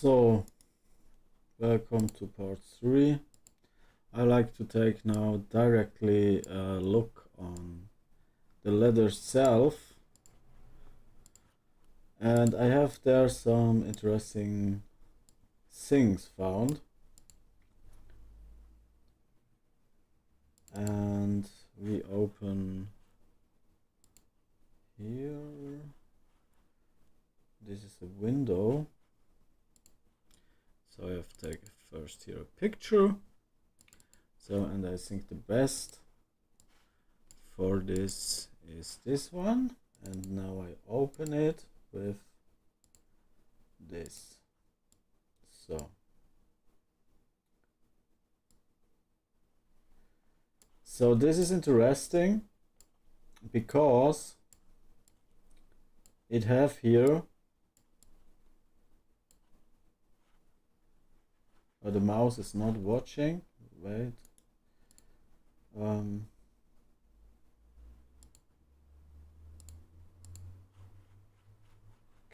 So, welcome to part 3. I like to take now directly a look on the letter itself, and I have there some interesting things found, and we open here. This is a window. So I have to take first here a picture. So, and I think the best for this is this one. And now I open it with this. So this is interesting because it have here the mouse is not watching. Wait. Can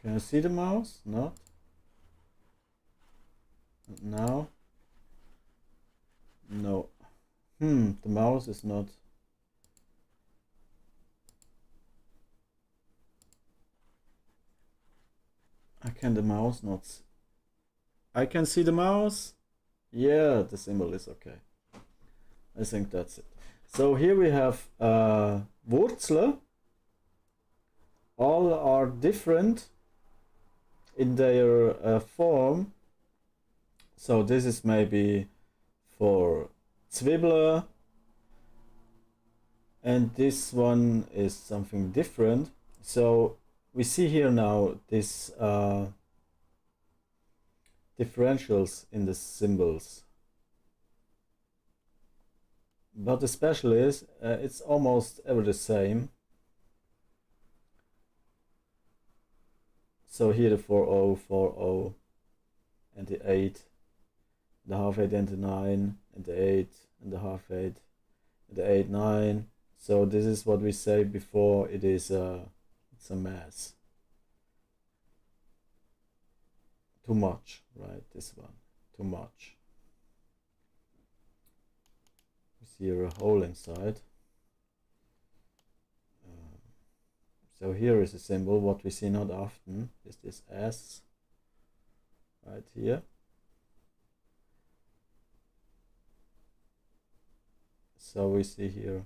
you see the mouse? Not? Now? No. The mouse is not. I can the mouse not. I can see the mouse. Yeah, the symbol is okay. I think that's it. So here we have Wurzel. All are different in their form. So this is maybe for Zwiebel, and this one is something different. So we see here now this differentials in the symbols, but the special is it's almost ever the same. So here the 40, 40, and the 8, the half 8 and the 9, and the 8 and the half 8, and the 8, 9. So this is what we say before. It is it's a mess. Too much, right? This one, too much. We see here a hole inside. So here is a symbol. What we see not often is this S right here. So we see here,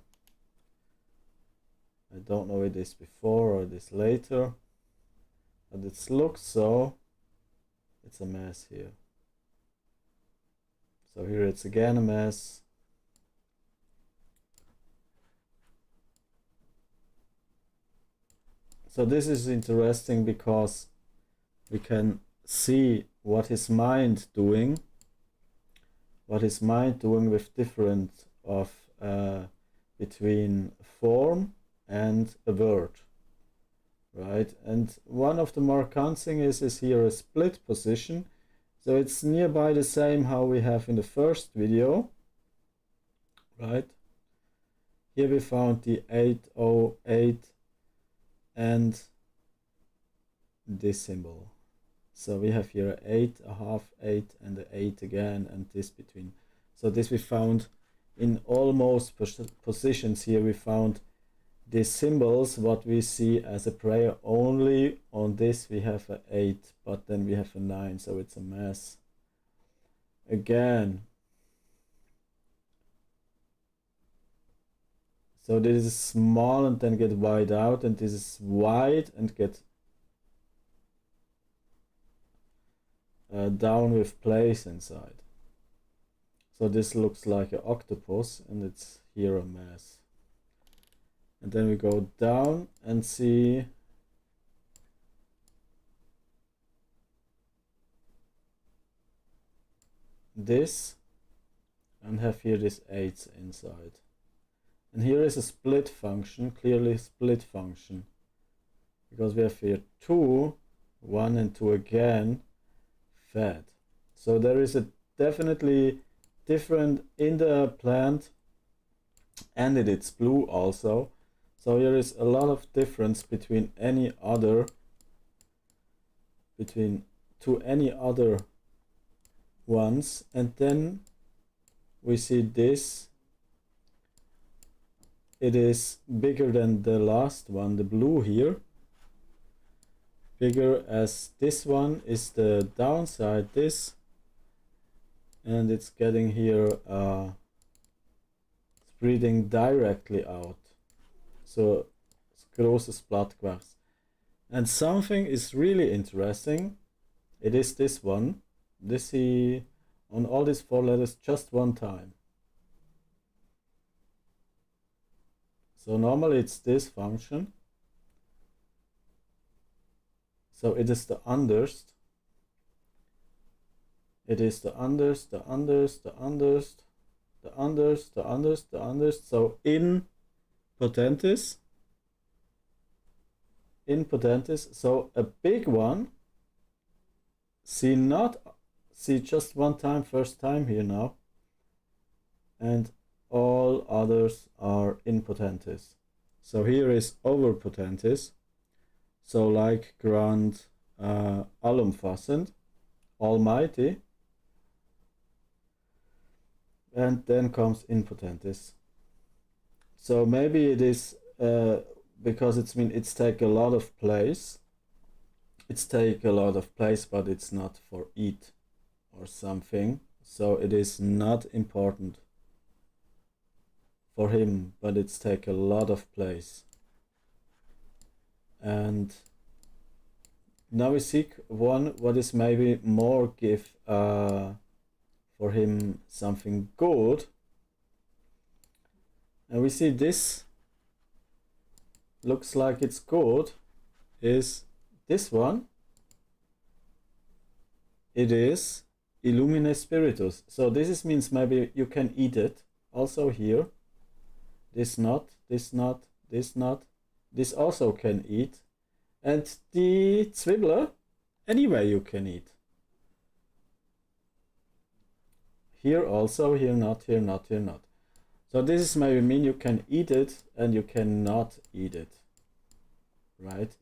I don't know if it is before or this later, but it looks so. It's a mess here. So here it's again a mess. So this is interesting because we can see what his mind doing, with different of between form and a word. Right, and one of the markant thing is here a split position, so it's nearby the same how we have in the first video. Right, here we found the 808 and this symbol, so we have here 8, a half 8, and the 8 again, and this between. So this we found in almost positions. Here we found these symbols, what we see as a prayer only. On this we have a 8, but then we have a 9, so it's a mess. Again. So this is small and then get wide out, and this is wide and get down with place inside. So this looks like an octopus, and it's here a mess. And then we go down and see this, and have here this 8 inside. And here is a split function, clearly split function, because we have here 2, 1 and 2 again, fed. So there is a definitely different in the plant, and it's blue also. So here is a lot of difference between any other ones, and then we see this. It is bigger than the last one, the blue here. Bigger as this one is the downside, this. And it's getting here, spreading directly out. So, großes Blattgewächs. And something is really interesting. It is this one. This he on all these 4 letters just one time. So normally it's this function. So it is the underst. It is the underst, the underst, the underst, the underst, the underst, the underst. So in potentis. In potentis. So a big one. See just one time, first time here now. And all others are in potentis. So here is over potentis. So like grand allumfassend, almighty. And then comes in potentis. So maybe it is because it's take a lot of place. It's take a lot of place, but it's not for eat or something. So it is not important for him, but it's take a lot of place. And now we seek one what is maybe more give for him something good. And we see this looks like it's good is this one. It is illumine spiritus. So this means maybe you can eat it also here. This nut, this nut, this nut. This also can eat. And the Zwiebler, anyway you can eat. Here also, here not, here not, here not. So this is maybe mean you can eat it and you cannot eat it. Right?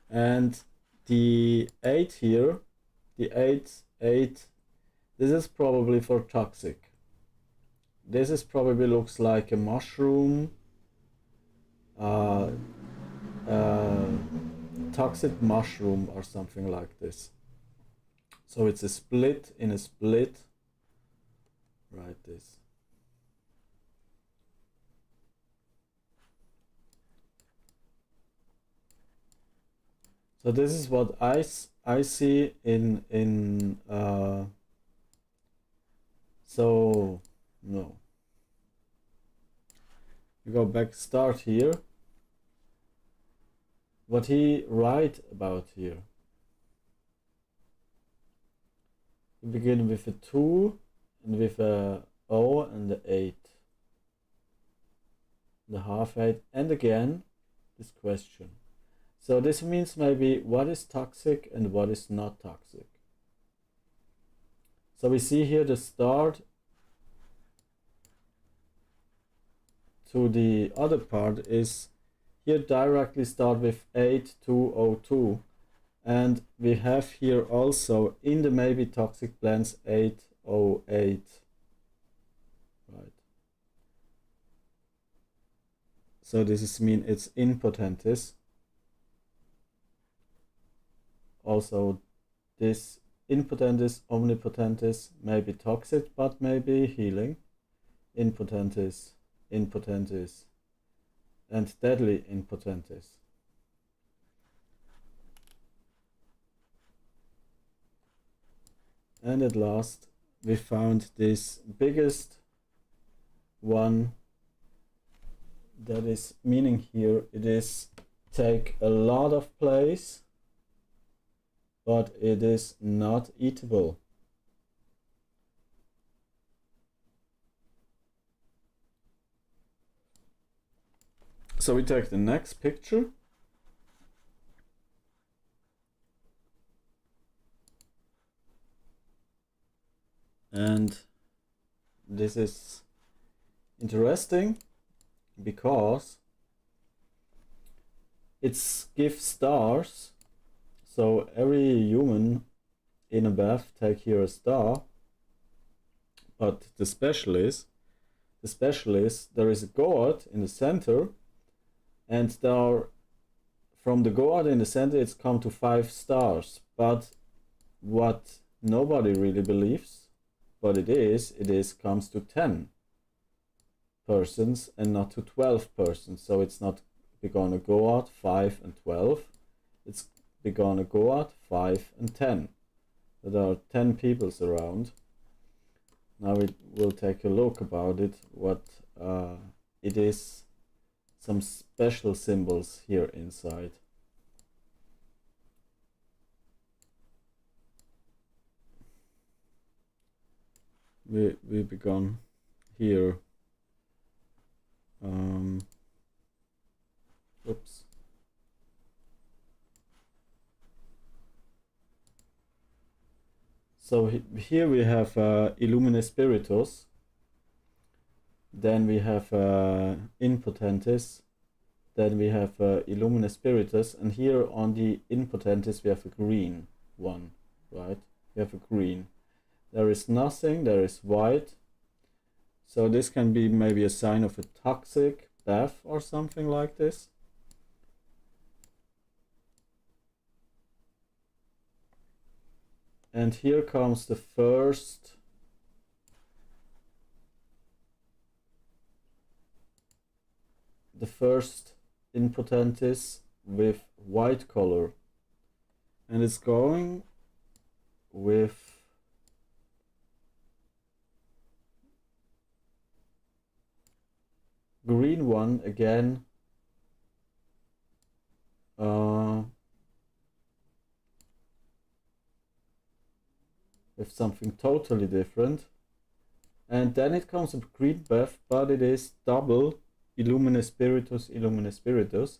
And the 8 here, the 8, this is probably for toxic. This is probably looks like a mushroom, toxic mushroom or something like this. So it's a split in a split. Write this. So this is what I see in so no. You go back, start here. What he write about here. You begin with a 2 and with a O and the 8. The half 8 and again this question. So this means maybe what is toxic and what is not toxic. So we see here the start to the other part is here directly start with 8202, and we have here also in the maybe toxic blends 808. Right. So this is mean it's in potentis. Also this impotentis, omnipotentis may be toxic but may be healing. Impotentis, impotentis, and deadly impotentis. And at last we found this biggest one that is meaning here it is take a lot of place but it is not eatable. So we take the next picture. And this is interesting because it gives stars. So every human in a bath take here a star, But the special is there is a gourd in the center, and there from the gourd in the center it's come to 5 stars. But what nobody really believes, but it is comes to 10 persons and not to 12 persons. So it's not gonna go out 5 and 12, it's gonna go out 5 and 10. So there are 10 peoples around. Now we will take a look about it, what it is, some special symbols here inside. We begun here. Oops. So here we have Illumine Spiritus. Then we have In Potentis. Then we have Illumine Spiritus. And here on the In Potentis we have a green one, right? We have a green. There is nothing, there is white. So this can be maybe a sign of a toxic bath or something like this. And here comes the first In Potentis with white color, and it's going with green one again, with something totally different. And then it comes a green buff, but it is double Illumine Spiritus, Illumine Spiritus,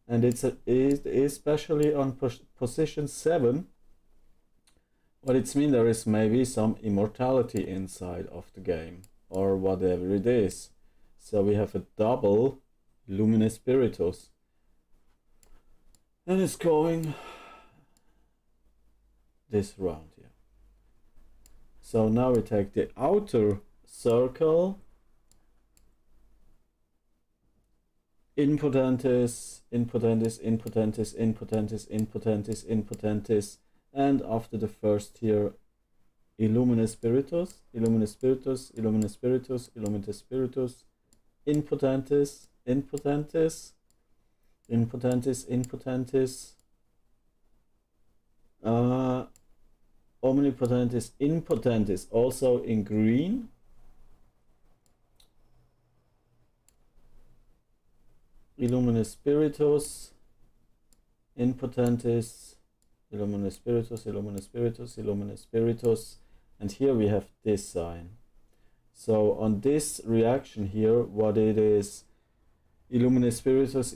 and it is especially on position 7. What it means, there is maybe some immortality inside of the game or whatever it is. So we have a double Illumine Spiritus, and it's going this round here. So now we take the outer circle, In Potentis, In Potentis, In Potentis, In Potentis, In Potentis, In Potentis, and after the first here, Illumine Spiritus, Illumine Spiritus, Illumine Spiritus, Illumine Spiritus, In Potentis, In Potentis, In Potentis, In Potentis, Omnipotentis, In Potentis, also in green. Illumine Spiritus, In Potentis, Illumine Spiritus, Illumine Spiritus, Illumine Spiritus, and here we have this sign. So on this reaction here, what it is, Illumine Spiritus,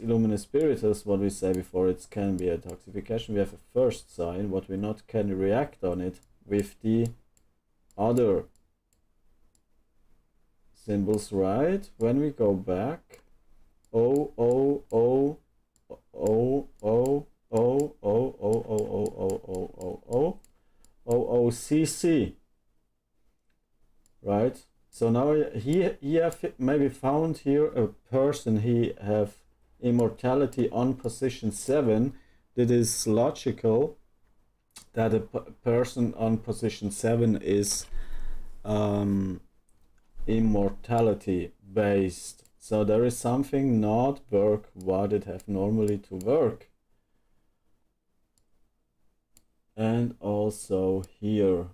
what we say before, it can be a toxification. We have a first sign, what we not can react on it with the other symbols, right? When we go back, O O O O O O O O O O O O O O O C C, right? So now he have maybe found here a person, he have immortality on position 7. That is logical that a person on position 7 is immortality based. So there is something not work what it have normally to work. And also here.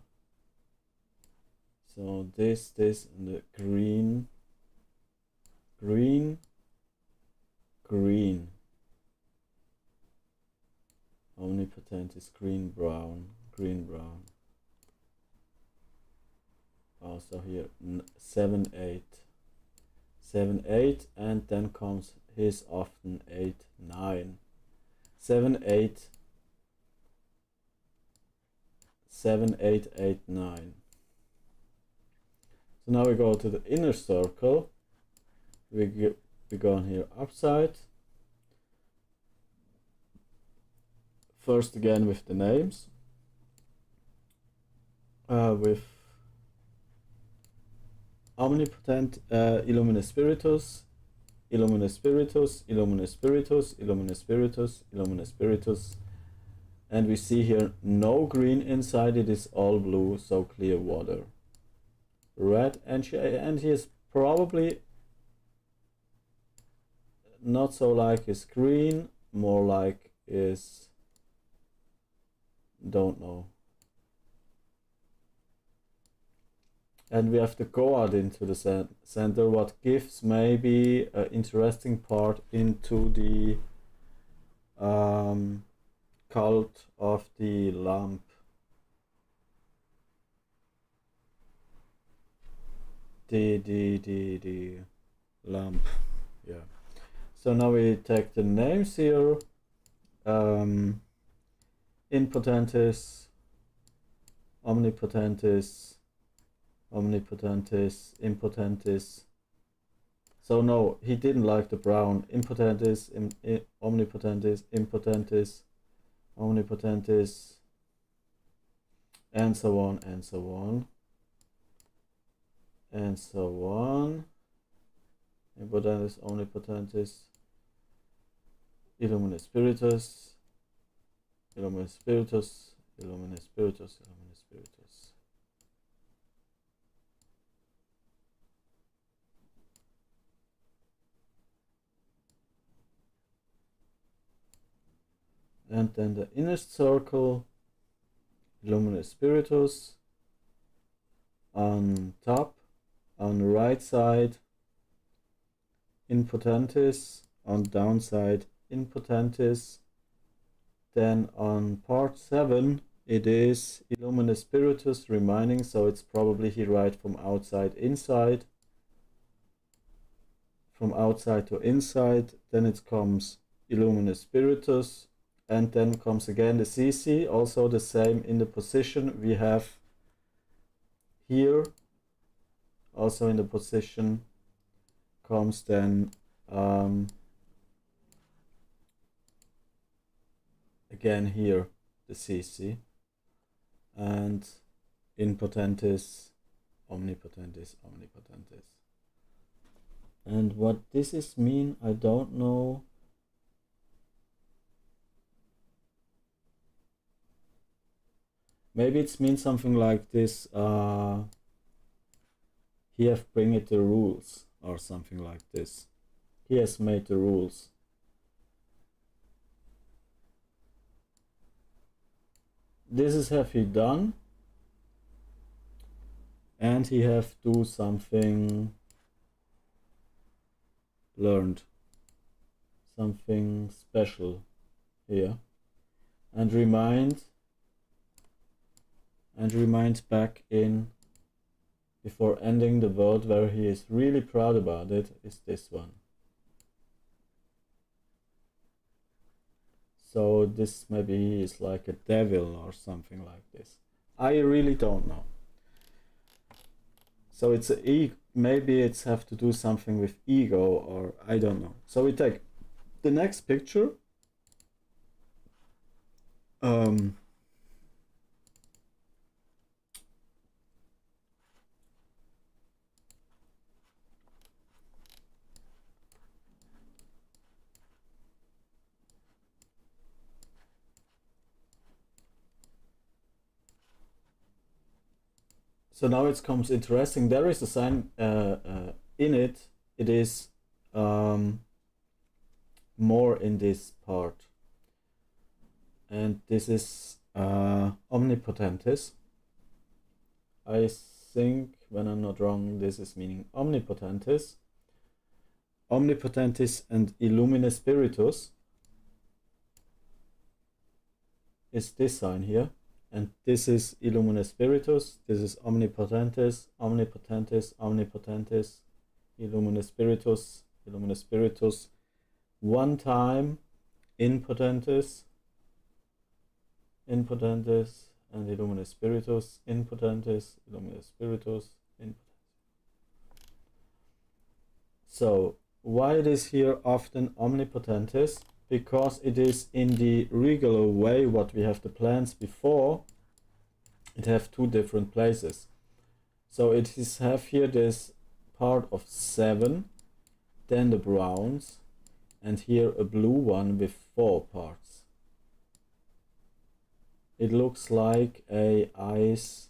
So this and the green. Omnipotent is green, brown. Also here 7, 8. 7, 8, and then comes his often 8, 9. 7, 8. 7, 8, 8, 9. So now we go to the inner circle. We go on here upside. First again with the names. With omnipotent Illuminus Spiritus, Illuminus Spiritus, Illuminus Spiritus, Illuminus Spiritus, Illuminus Spiritus. And we see here no green inside, it is all blue, so clear water. Red, and he is probably not so like his green, more like his, don't know. And we have the gourd into the center, what gives maybe an interesting part into the cult of the lamp. The lamp, yeah. So now we take the names here. Impotentis, Omnipotentis, Omnipotentis, Impotentis. So no, he didn't like the brown. Impotentis, Omnipotentis, Impotentis, Omnipotentis, and so on, and so on, and so on. Impotentis, Omnipotentis, Illuminus Spiritus, Illuminus Spiritus, Illuminus Spiritus, Illuminus Spiritus. And then the innerst circle, Illuminus Spiritus, on top, on the right side, Impotentis, on downside, Impotentis. Then on part 7, it is Illuminus Spiritus remaining, so it's probably he write from outside inside, from outside to inside. Then it comes Illuminus Spiritus, and then comes again the CC, also the same in the position we have here. Also in the position comes then again here the CC, and Impotentis, Omnipotentis, Omnipotentis. And what this is mean, I don't know. Maybe it means something like this, he have bring it the rules, or something like this. He has made the rules. This is have he done, and he have do something learned, something special here, and remind back in before ending the world, where he is really proud about it, is this one. So this maybe is like a devil or something like this. I really don't know. So it's maybe it's have to do something with ego, or I don't know. So we take the next picture. So now it comes interesting. There is a sign in it. It is more in this part. And this is Omnipotentis. I think, when I'm not wrong, this is meaning Omnipotentis. Omnipotentis and Illuminus Spiritus is this sign here. And this is Illuminus Spiritus, this is Omnipotentis, Omnipotentis, Omnipotentis, Illuminus Spiritus, Illuminus Spiritus, one time, Impotentis, Impotentis, and Illuminus Spiritus, Impotentis, Illuminus Spiritus, Impotentis. So, why it is here often Omnipotentis? Because it is in the regular way what we have the plans before, it have two different places. So it is have here this part of 7, then the browns, and here a blue one with 4 parts. It looks like a ice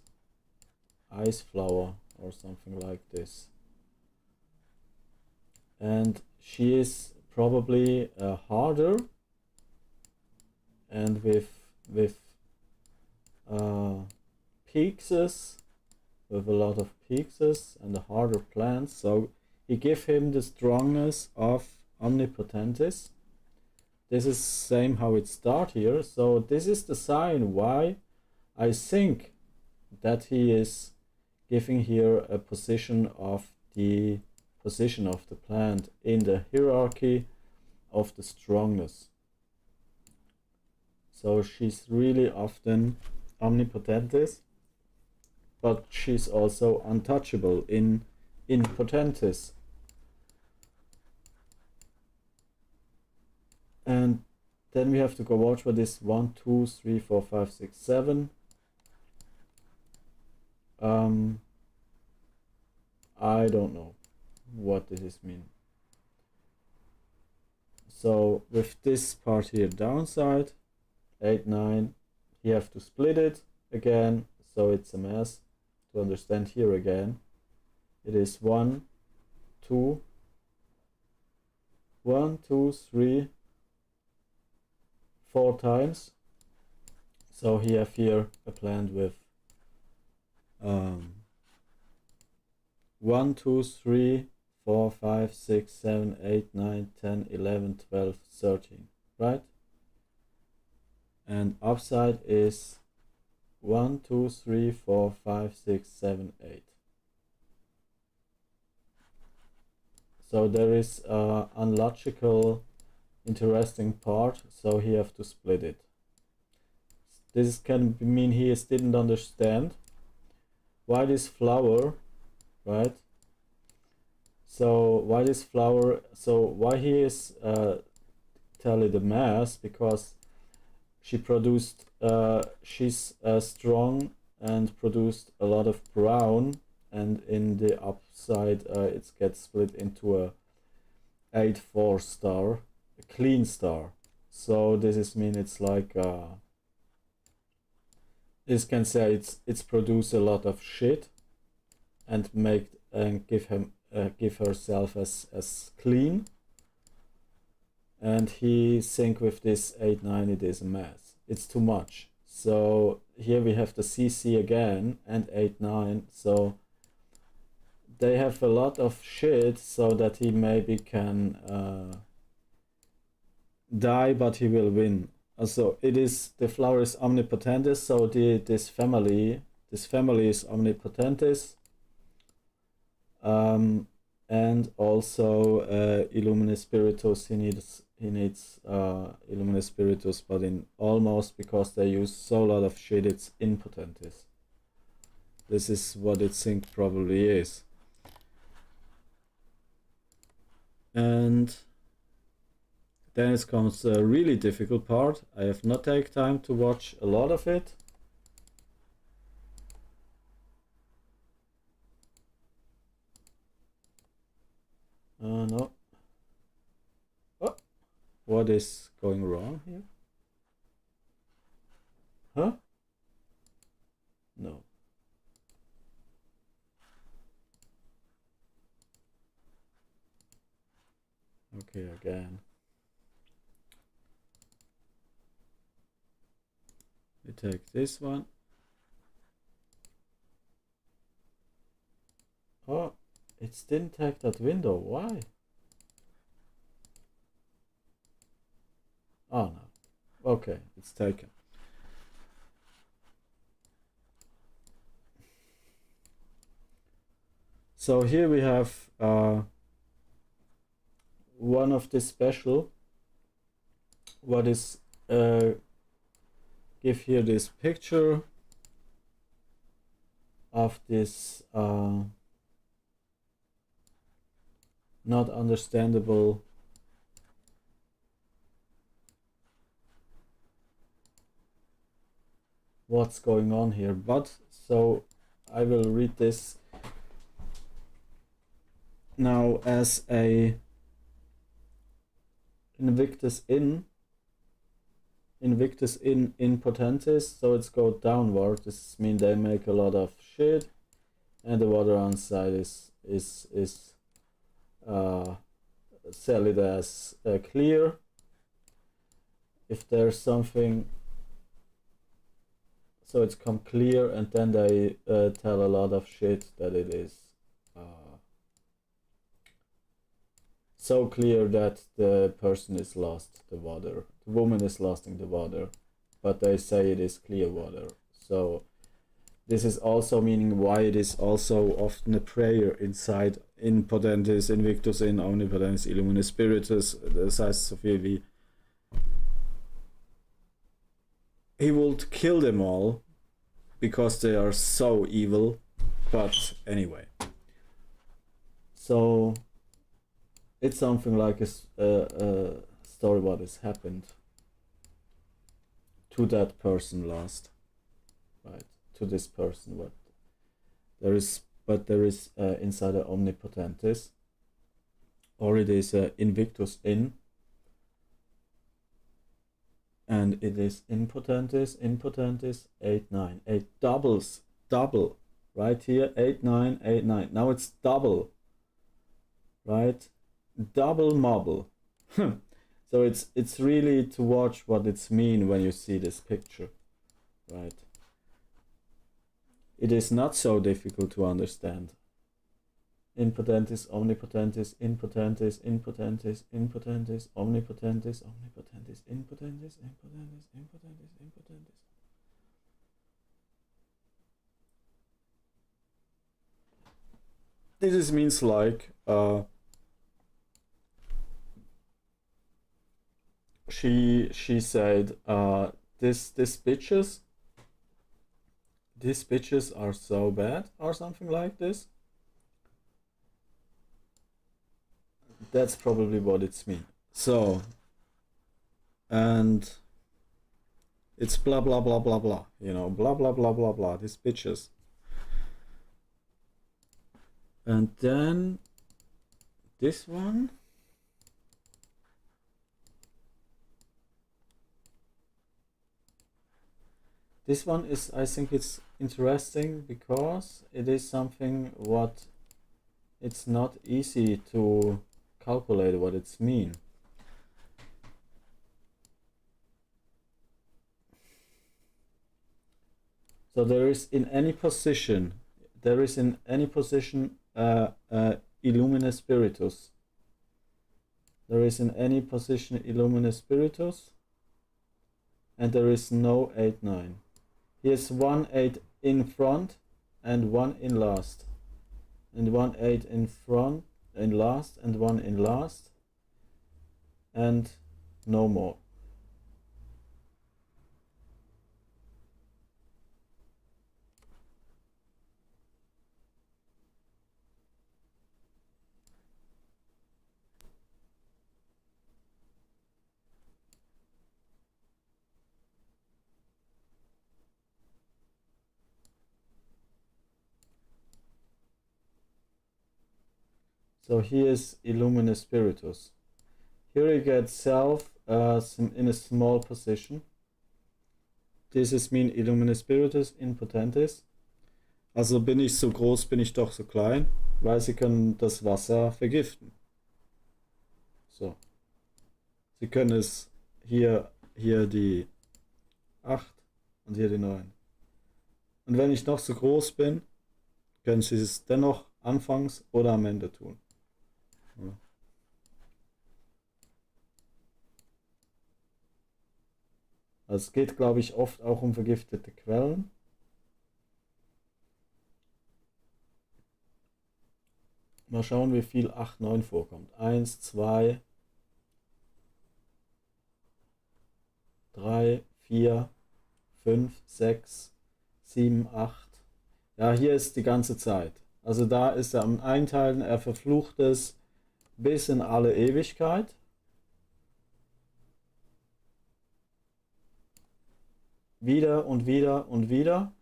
flower or something like this. And she is probably harder and with peaks, with a lot of peaks and a harder plant. So he give him the strongness of omnipotentis. This is same how it start here. So this is the sign why I think that he is giving here a position of the plant in the hierarchy of the strongness. So she's really often omnipotentis, but she's also untouchable in potentis. And then we have to go watch for this 1, 2, 3, 4, 5, 6, 7. I don't know what this means. So with this part here downside, 8, 9, you have to split it again, so it's a mess. To understand here again, it is 1, 2, 3, 4 times. So he have here a plant with 1, 2, 3, 4, 5, 6, 7, 8, 9, 10, 11, 12, 13, right? And upside is 1, 2, 3, 4, 5, 6, 7, 8. So there is an unlogical, interesting part, so he have to split it. This can mean he didn't understand why this flower, right? So why this flower, so why he is tell it a mass, because she produced, she's strong and produced a lot of brown, and in the upside it gets split into a 8-4 star, a clean star. So this is mean it's like this can say it's produce a lot of shit and make and give herself as clean. And he think with this 8, 9 it is a mess. It's too much. So here we have the CC again and 8, 9. So they have a lot of shit, so that he maybe can die, but he will win. So it is, the flower is omnipotentis. So this family is omnipotentis. And also Illumine Spiritus, he needs Illumine Spiritus, but in almost, because they use so lot of shit, it's impotentis. This is what it think probably is. And then it comes a really difficult part. I have not take time to watch a lot of it. No. Oh, what is going wrong here? Huh? No. Okay, again. We take this one. Oh, it didn't take that window. Why? Oh no. Okay, it's taken. So here we have one of the special, what is give here this picture of this not understandable what's going on here. But so I will read this now as a Invictus in potentis, so it's go downward. This means they make a lot of shit, and the water outside is sell it as clear. If there's something, so it's come clear, and then they tell a lot of shit that it is so clear that the person is lost the water, the woman is losing the water, but they say it is clear water. So this is also meaning why it is also often a prayer inside in potentis, invictus in omnipotentis, illuminus spiritus. Das heißt so viel wie he would kill them all because they are so evil, but anyway. So it's something like a story what has happened to that person last, right? To this person, what there is, but there is inside the omnipotentis, or it is invictus in, and it is in potentis 8 9 8 double right here 8 9 8 9. Now it's double, right? Double mobble. So it's really to watch what it's mean when you see this picture, right? It is not so difficult to understand. Impotentis, omnipotentis, impotentis, impotentis, impotentis, omnipotentis, omnipotentis, impotentis, impotentis, impotentis, impotentis. This means like she said these bitches are so bad or something like this. That's probably what it's mean. So, and it's blah blah blah blah blah, you know, blah blah blah blah blah, these bitches. And then this one, is, I think it's interesting because it is something what it's not easy to calculate what it's mean. So there is in any position illuminus spiritus. There is in any position illuminus spiritus, and there is no 8 9. Here's 1 8 in front and 1 in last, and 1 8 in front in last and 1 in last, and no more. So here is illuminus spiritus. Here you get self in a small position. This is mean illuminus spiritus in potentis. Also bin ich so groß, bin ich doch so klein, weil sie können das Wasser vergiften. So. Sie können es hier die 8 und hier die 9. Und wenn ich noch so groß bin, können sie es dennoch anfangs oder am Ende tun. Ja. Also es geht, glaube ich, oft auch um vergiftete Quellen. Mal schauen, wie viel 8, 9 vorkommt. 1, 2, 3, 4, 5, 6, 7, 8. Ja, hier ist die ganze Zeit. Also da ist er am Einteilen, er verflucht es bis in alle Ewigkeit. Wieder und wieder und wieder.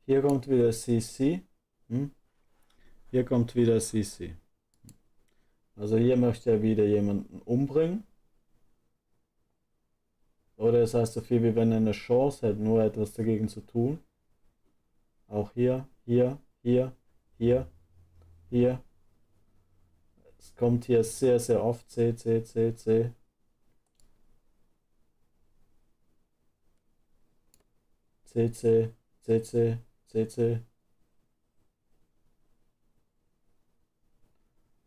Hier kommt wieder CC. Hm? Hier kommt wieder CC. Also hier möchte er wieder jemanden umbringen. Oder es heißt so viel wie wenn er eine Chance hätte, nur etwas dagegen zu tun. Auch hier, hier, hier, hier, hier. Es kommt hier sehr, sehr oft C, C, C, C. C, C, C, C, C, C.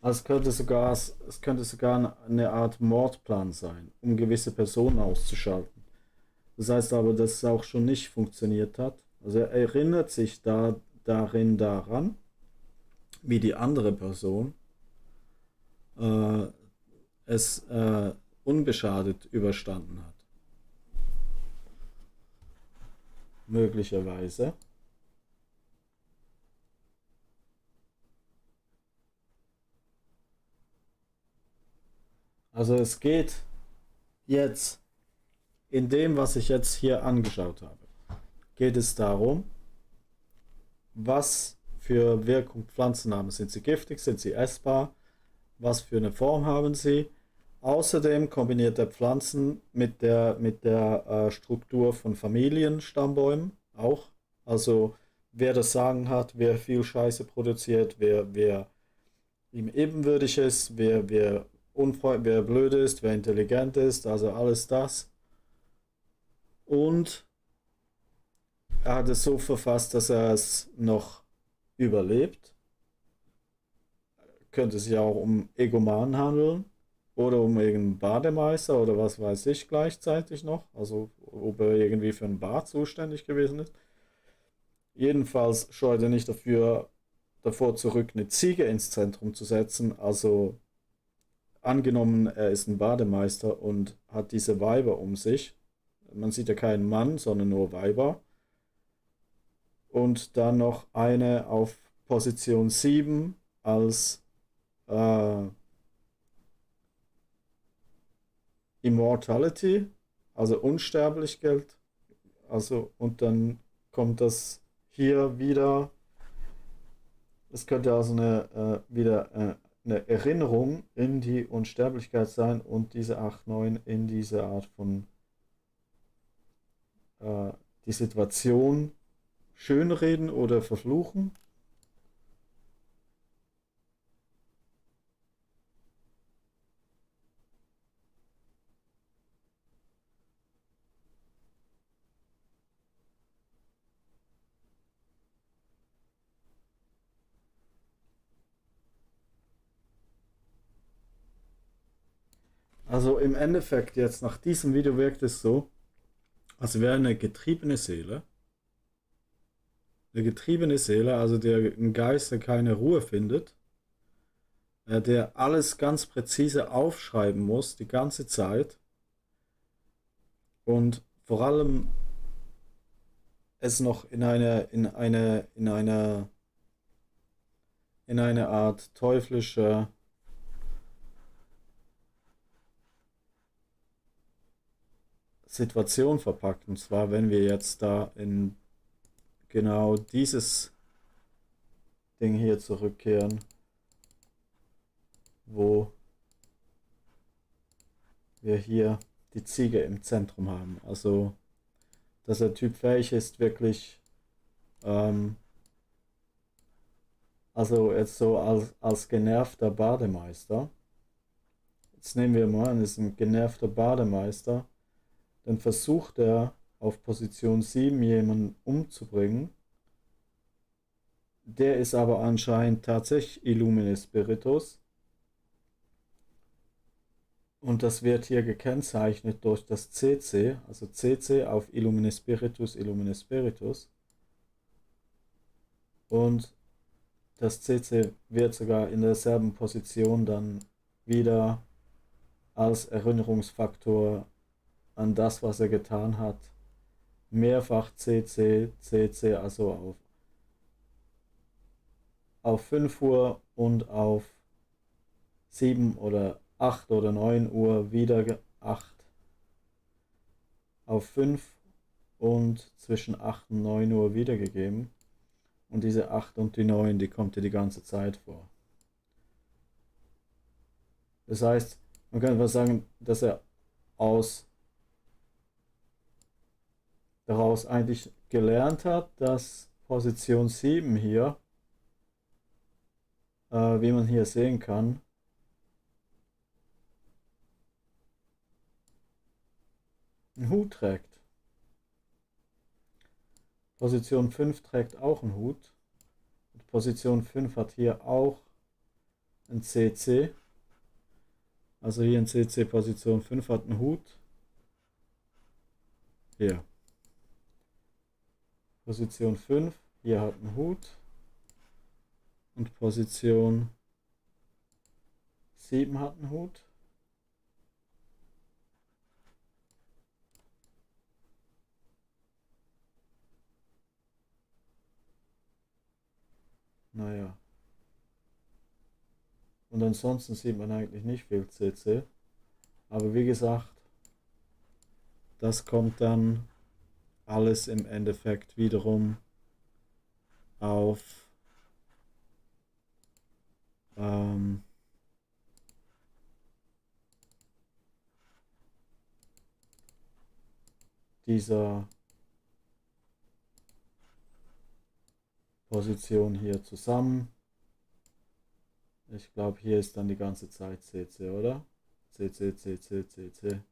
Also es könnte sogar eine Art Mordplan sein, um gewisse Personen auszuschalten. Das heißt aber, dass es auch schon nicht funktioniert hat. Also er erinnert sich daran, wie die andere Person äh, es unbeschadet überstanden hat. Möglicherweise. Also es geht jetzt, in dem, was ich jetzt hier angeschaut habe, geht es darum, was für Wirkung Pflanzen haben. Sind sie giftig? Sind sie essbar? Was für eine Form haben sie? Außerdem kombiniert er Pflanzen mit der Struktur von Familienstammbäumen auch. Also wer das Sagen hat, wer viel Scheiße produziert, wer ihm ebenwürdig ist, wer blöd ist, wer intelligent ist, also alles das. Und er hat es so verfasst, dass er es noch überlebt. Könnte sich auch um Egomanen handeln oder um irgendeinen Bademeister oder was weiß ich gleichzeitig noch. Also ob er irgendwie für ein Bad zuständig gewesen ist. Jedenfalls scheut er nicht davor zurück, eine Ziege ins Zentrum zu setzen. Also angenommen, er ist ein Bademeister und hat diese Weiber um sich. Man sieht ja keinen Mann, sondern nur Weiber. Und dann noch eine auf Position 7 als äh, Immortality, also Unsterblichkeit. Also, und dann kommt das hier wieder. Es könnte also eine Erinnerung in die Unsterblichkeit sein und diese 8 9 in diese Art von äh, die Situation schönreden oder verfluchen. Also im Endeffekt jetzt nach diesem Video wirkt es so, als wäre eine getriebene Seele, also ein Geist, der keine Ruhe findet, der alles ganz präzise aufschreiben muss, die ganze Zeit und vor allem es noch in eine Art teuflische Situation verpackt. Und zwar, wenn wir jetzt da in genau dieses Ding hier zurückkehren, wo wir hier die Ziege im Zentrum haben. Also, dass der Typ fähig ist, wirklich, ähm, also jetzt so als genervter Bademeister. Jetzt nehmen wir mal an, ist ein genervter Bademeister. Dann versucht er auf Position 7 jemanden umzubringen. Der ist aber anscheinend tatsächlich Illumine Spiritus. Und das wird hier gekennzeichnet durch das CC, also CC auf Illumine Spiritus, Illumine Spiritus. Und das CC wird sogar in derselben Position dann wieder als Erinnerungsfaktor an das, was er getan hat, mehrfach CC, CC, also auf 5 Uhr und auf 7 oder 8 oder 9 Uhr wieder 8, auf 5 und zwischen 8 und 9 Uhr wiedergegeben. Und diese 8 und die 9, die kommt dir die ganze Zeit vor. Das heißt, man kann einfach sagen, dass er aus, daraus eigentlich gelernt hat, dass Position 7 hier, wie man hier sehen kann, einen Hut trägt. Position 5 trägt auch einen Hut. Und Position 5 hat hier auch ein CC. Also hier ein CC Position 5 hat einen Hut. Hier. Position 5, hier hat einen Hut. Und Position 7 hat einen Hut. Naja. Und ansonsten sieht man eigentlich nicht viel CC. Aber wie gesagt, das kommt dann alles im Endeffekt wiederum auf dieser Position hier zusammen. Ich glaube, hier ist dann die ganze Zeit CC, oder? CC, CC, CC.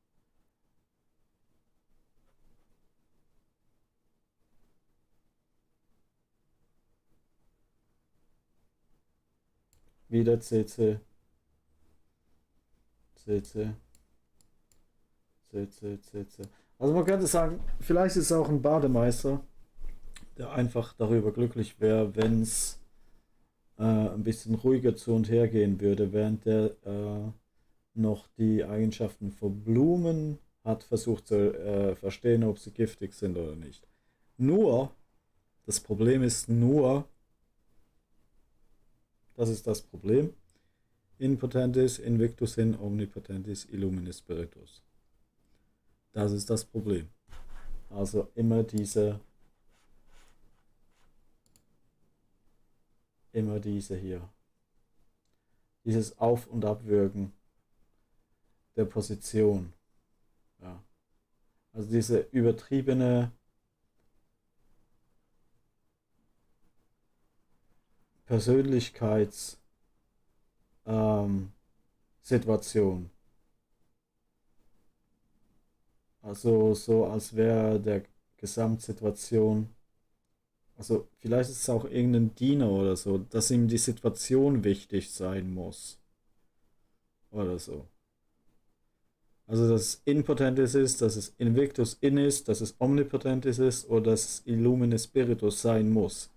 Wieder CC, CC, CC, CC. Also man könnte sagen, vielleicht ist es auch ein Bademeister, der einfach darüber glücklich wäre, wenn es ein bisschen ruhiger zu und her gehen würde, während der noch die Eigenschaften von Blumen hat versucht zu verstehen, ob sie giftig sind oder nicht. Nur, das Problem ist nur, das ist das Problem, in potentis, invictus in omnipotentis illuminis spiritus. Das ist das Problem. Also immer diese hier. Dieses Auf- und Abwürgen der Position. Ja. Also diese übertriebene Persönlichkeitssituation. Also so als wäre der Gesamtsituation, also vielleicht ist es auch irgendein Diener oder so, dass ihm die Situation wichtig sein muss oder so. Also dass es impotentis ist, dass es invictus in ist, dass es omnipotentis ist oder dass es illumine spiritus sein muss.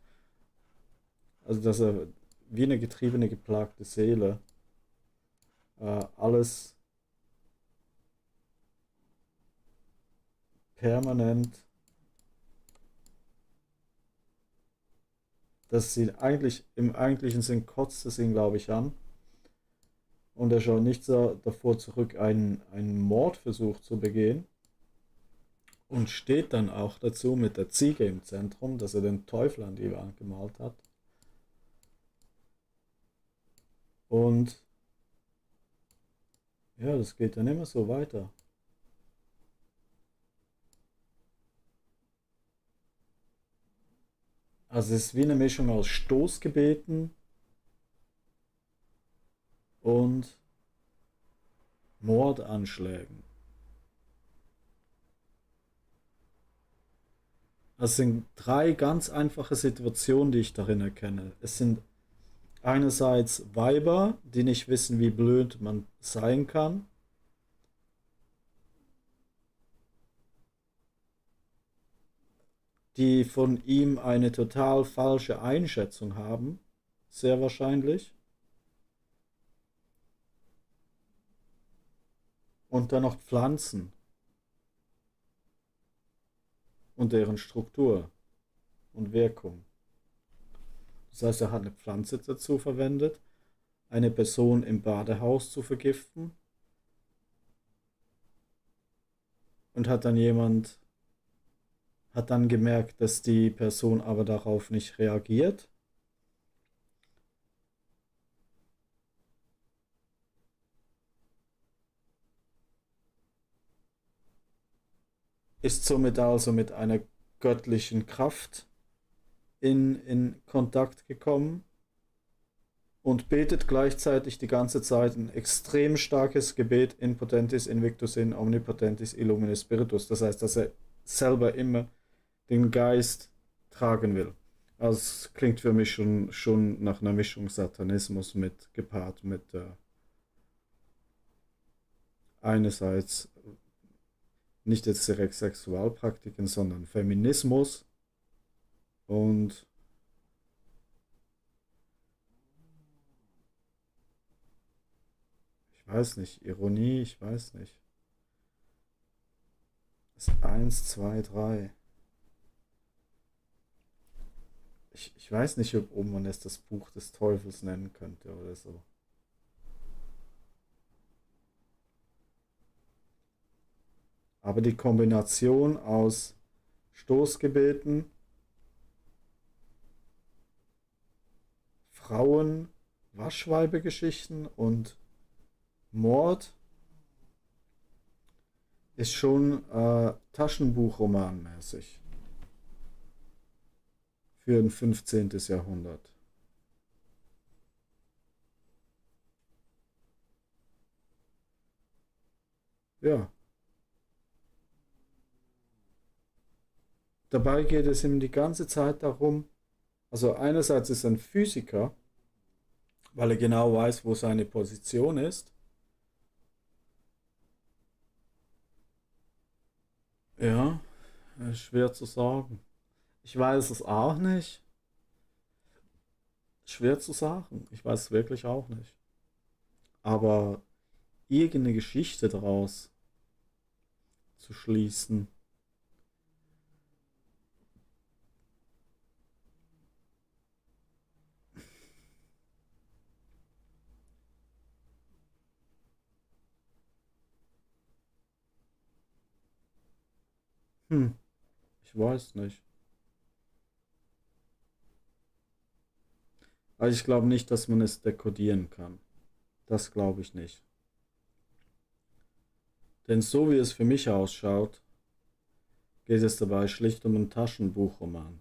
Also dass er wie eine getriebene, geplagte Seele alles permanent, dass sie eigentlich im eigentlichen Sinn kotzt es ihn, glaube ich, an. Und er schaut nicht so davor zurück, einen Mordversuch zu begehen. Und steht dann auch dazu mit der Ziege im Zentrum, dass er den Teufel an die Wand gemalt hat. Und ja, das geht dann immer so weiter. Also es ist wie eine Mischung aus Stoßgebeten und Mordanschlägen. Also es sind drei ganz einfache Situationen, die ich darin erkenne. Es sind einerseits Weiber, die nicht wissen, wie blöd man sein kann. Die von ihm eine total falsche Einschätzung haben, sehr wahrscheinlich. Und dann noch Pflanzen und deren Struktur und Wirkung. Das heißt, er hat eine Pflanze dazu verwendet, eine Person im Badehaus zu vergiften und hat dann gemerkt, dass die Person aber darauf nicht reagiert, ist somit also mit einer göttlichen Kraft in Kontakt gekommen und betet gleichzeitig die ganze Zeit ein extrem starkes Gebet in Potentis Invictus in Omnipotentis Illumine Spiritus. Das heißt, dass er selber immer den Geist tragen will. Also es klingt für mich schon nach einer Mischung Satanismus mit gepaart mit einerseits nicht jetzt direkt Sexualpraktiken, sondern Feminismus und ich weiß nicht, Ironie, ich weiß nicht. Das ist eins, zwei, drei. Ich weiß nicht, ob man es das Buch des Teufels nennen könnte oder so. Aber die Kombination aus Stoßgebeten, Frauen, Waschweibegeschichten und Mord ist schon Taschenbuchromanmäßig für ein 15. Jahrhundert. Ja, dabei geht es ihm die ganze Zeit darum, also einerseits ist er ein Physiker, weil er genau weiß, wo seine Position ist. Ja, ist schwer zu sagen. Ich weiß es auch nicht. Schwer zu sagen. Ich weiß es wirklich auch nicht. Aber irgendeine Geschichte daraus zu schließen, hm, ich weiß nicht. Also ich glaube nicht, dass man es dekodieren kann. Das glaube ich nicht. Denn so wie es für mich ausschaut, geht es dabei schlicht um einen Taschenbuchroman.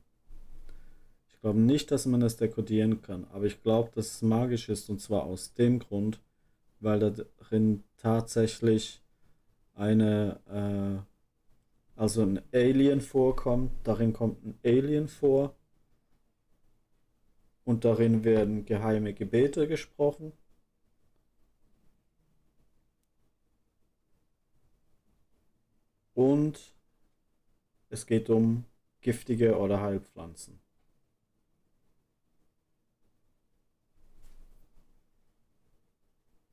Ich glaube nicht, dass man es dekodieren kann, aber ich glaube, dass es magisch ist und zwar aus dem Grund, weil darin tatsächlich also ein Alien vorkommt, darin kommt ein Alien vor und darin werden geheime Gebete gesprochen und es geht um giftige oder Heilpflanzen.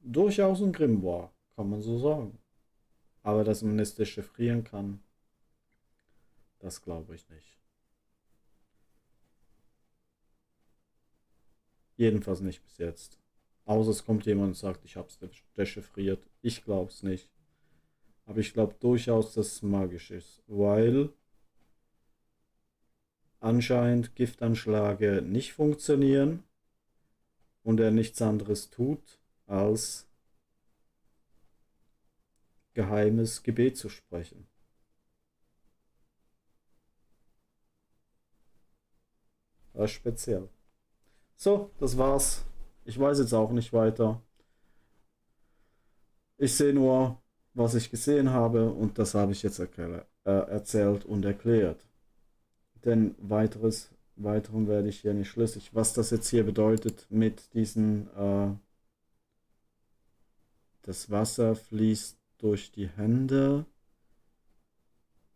Durchaus ein Grimoire, kann man so sagen. Aber dass man es dechiffrieren kann, das glaube ich nicht. Jedenfalls nicht bis jetzt. Außer es kommt jemand und sagt, ich habe es dechiffriert. Ich glaube es nicht. Aber ich glaube durchaus, dass es magisch ist, weil anscheinend Giftanschläge nicht funktionieren und er nichts anderes tut, als geheimes Gebet zu sprechen. Das ist speziell. So, das war's. Ich weiß jetzt auch nicht weiter. Ich sehe nur, was ich gesehen habe und das habe ich jetzt erzählt und erklärt. Denn weiteren werde ich hier nicht schlüssig. Was das jetzt hier bedeutet mit das Wasser fließt durch die Hände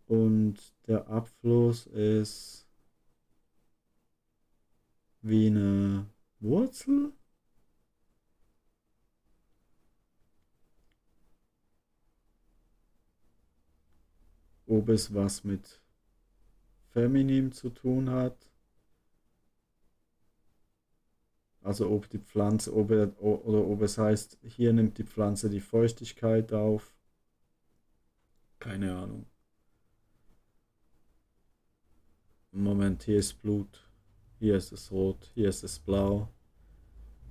und der Abfluss ist wie eine Wurzel. Ob es was mit Feminim zu tun hat. Also ob die Pflanze, oder ob es heißt, hier nimmt die Pflanze die Feuchtigkeit auf. Keine Ahnung. Moment, hier ist Blut, hier ist es rot, hier ist es blau.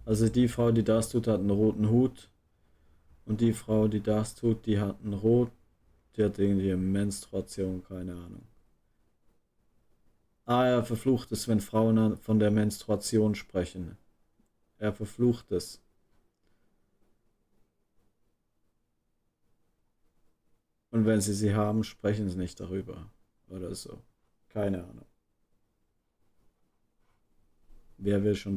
Also die Frau, die das tut, hat einen roten Hut. Und die Frau, die das tut, die hat einen rot, die hat irgendwie Menstruation, keine Ahnung. Ah, er verflucht es, wenn Frauen von der Menstruation sprechen. Er verflucht es. Und wenn sie haben, sprechen sie nicht darüber. Oder so. Keine Ahnung. Wer will schon da